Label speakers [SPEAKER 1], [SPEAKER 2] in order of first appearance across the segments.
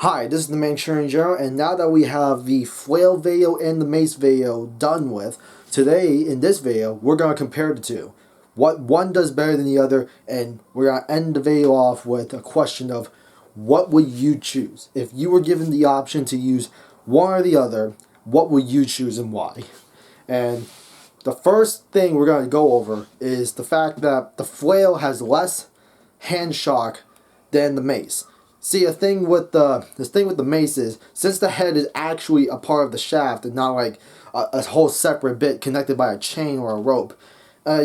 [SPEAKER 1] Hi, this is the Manchurian General, and now that we have the Flail video and the Mace video done with, today in this video we're going to compare the two. What one does better than the other, and we're going to end the video off with a question of what would you choose? If you were given the option to use one or the other, what would you choose and why? And the first thing we're going to go over is the fact that the Flail has less hand shock than the Mace. See, the thing with the Mace is, since the head is actually a part of the shaft and not like a whole separate bit connected by a chain or a rope,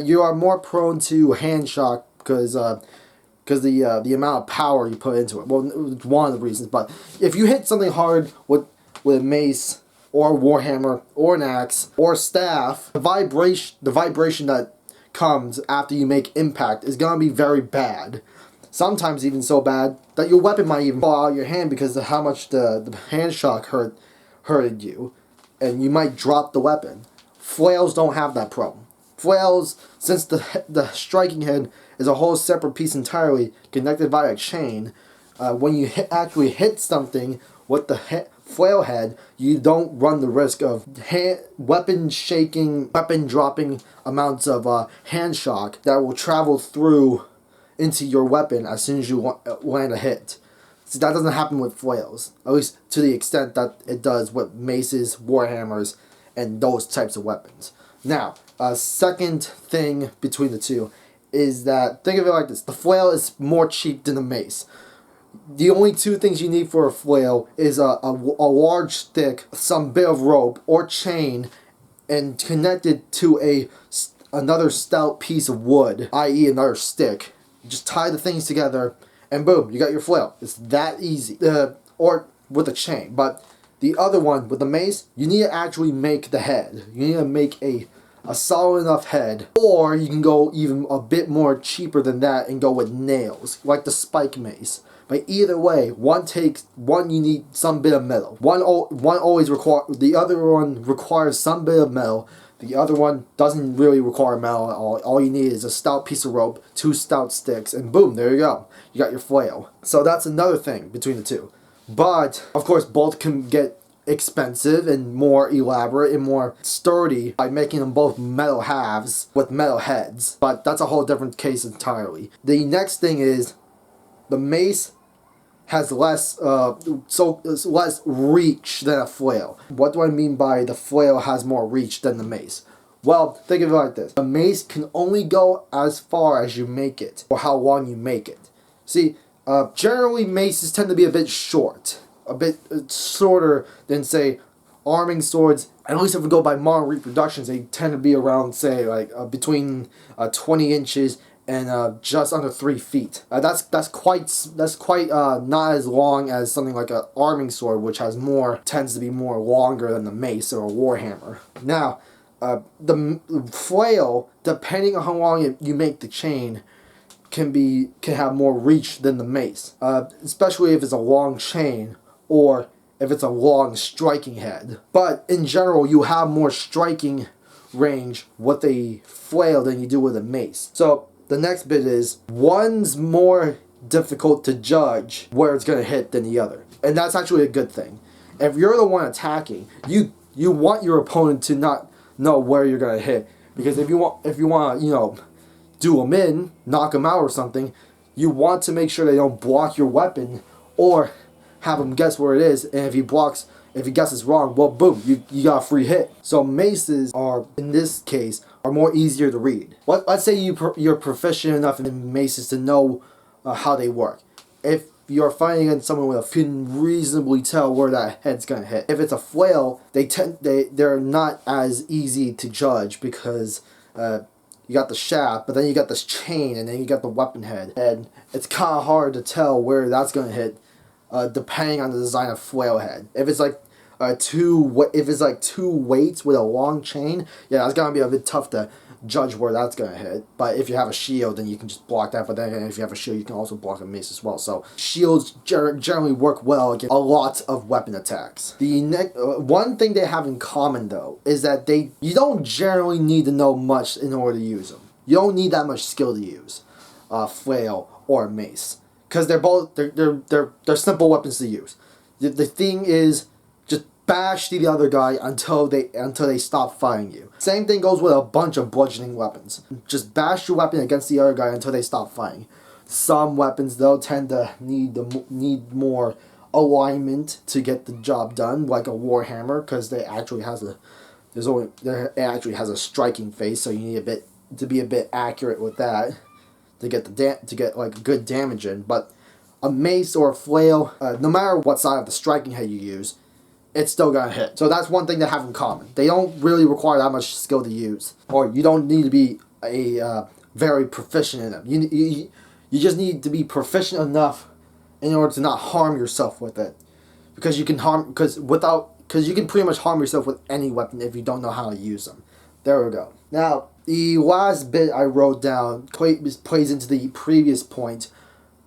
[SPEAKER 1] you are more prone to hand shock because the amount of power you put into it. Well, it's one of the reasons. But if you hit something hard with a mace or a warhammer or an axe or a staff, the vibration that comes after you make impact is gonna be very bad. Sometimes even so bad that your weapon might even fall out of your hand because of how much the hand shock hurted you, and you might drop the weapon. Flails don't have that problem. Flails, since the striking head is a whole separate piece entirely connected by a chain, when you actually hit something with the flail head, you don't run the risk of weapon shaking, weapon dropping amounts of hand shock that will travel through into your weapon as soon as you land a hit. See, that doesn't happen with flails, at least to the extent that it does with maces, warhammers, and those types of weapons. Now, a second thing between the two is that, think of it like this: the flail is more cheap than the mace. The only two things you need for a flail is a large stick, some bit of rope or chain, and connected to another stout piece of wood, i.e. another stick. Just tie the things together, and boom, you got your flail. It's that easy. Or with a chain. But the other one, with the mace, you need to actually make the head. You need to make a solid enough head. Or you can go even a bit more cheaper than that and go with nails, like the spike mace. But either way, one you need some bit of metal. One always the other one requires some bit of metal. The other one doesn't really require metal at all. All you need is a stout piece of rope, 2 stout sticks, and boom, there you go. You got your flail. So that's another thing between the two. But, of course, both can get expensive and more elaborate and more sturdy by making them both metal halves with metal heads. But that's a whole different case entirely. The next thing is, the mace has less reach than a flail. What do I mean by the flail has more reach than the mace? Well, think of it like this: a mace can only go as far as you make it, or how long you make it. See, generally maces tend to be a bit short, a bit shorter than, say, arming swords. At least if we go by modern reproductions, they tend to be around, say, like between 20 inches and just under 3 feet. That's quite not as long as something like an arming sword, which tends to be more longer than the mace or a warhammer. Now, the flail, depending on how long you make the chain, can have more reach than the mace, especially if it's a long chain or if it's a long striking head. But in general, you have more striking range with a flail than you do with a mace. So the next bit is, one's more difficult to judge where it's going to hit than the other. And that's actually a good thing. If you're the one attacking, you want your opponent to not know where you're going to hit. Because if you want to, do them in, knock them out or something, you want to make sure they don't block your weapon or have them guess where it is. And if he guesses wrong, well, boom, you got a free hit. So maces are, in this case, are more easier to read. Let's say you're proficient enough in maces to know how they work. If you're fighting against someone you can reasonably tell where that head's gonna hit. If it's a flail, they're not as easy to judge because you got the shaft, but then you got this chain, and then you got the weapon head, and it's kind of hard to tell where that's gonna hit, depending on the design of flail head. If it's like two weights with a long chain, yeah, it's gonna be a bit tough to judge where that's gonna hit. But if you have a shield, then you can just block that. But then if you have a shield, you can also block a mace as well. So shields generally work well against a lot of weapon attacks. The one thing they have in common, though, is that you don't generally need to know much in order to use them. You don't need that much skill to use flail or mace, because they're simple weapons to use. The thing is, just bash the other guy until they stop fighting you. Same thing goes with a bunch of bludgeoning weapons. Just bash your weapon against the other guy until they stop fighting. Some weapons though tend to need more alignment to get the job done, like a warhammer, because it actually has a striking face, so you need to be a bit accurate with that to get like good damage in. But a mace or a flail, no matter what side of the striking head you use, it's still gonna hit. So that's one thing they have in common. They don't really require that much skill to use, or you don't need to be a very proficient in them. You just need to be proficient enough in order to not harm yourself with it, because you can pretty much harm yourself with any weapon if you don't know how to use them. There we go. Now the last bit I wrote down plays into the previous point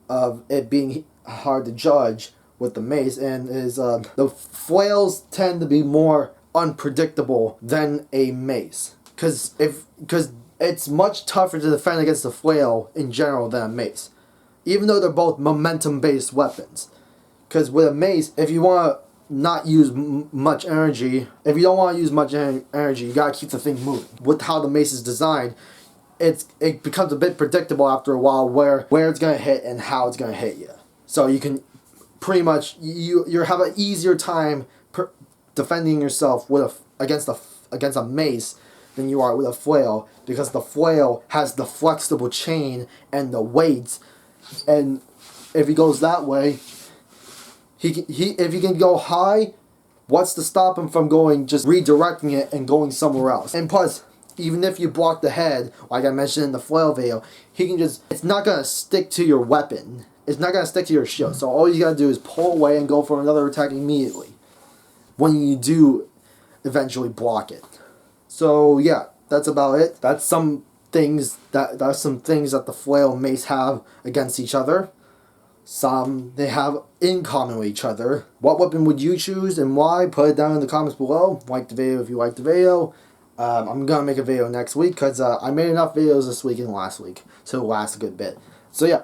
[SPEAKER 1] of it being hard to judge with the mace, and is the flails tend to be more unpredictable than a mace, because it's much tougher to defend against the flail in general than a mace, even though they're both momentum based weapons. Because with a mace, if you want to not use much energy, if you don't want to use much energy, you gotta keep the thing moving. With how the mace is designed, it becomes a bit predictable after a while where it's gonna hit and how it's gonna hit you. So you can pretty much you have an easier time defending yourself against a mace than you are with a flail, because the flail has the flexible chain and the weights, and if he goes that way, if he can go high, what's to stop him from just redirecting it and going somewhere else? And plus, even if you block the head, like I mentioned in the flail veil, it's not gonna stick to your weapon. It's not gonna stick to your shield. So all you gotta do is pull away and go for another attack immediately when you do eventually block it. So yeah, that's about it. That's some things that the flail and mace have against each other. Some they have in common with each other. What weapon would you choose and why? Put it down in the comments below. Like the video if you like the video. I'm gonna make a video next week because I made enough videos this week and last week, so it'll last a good bit. So yeah,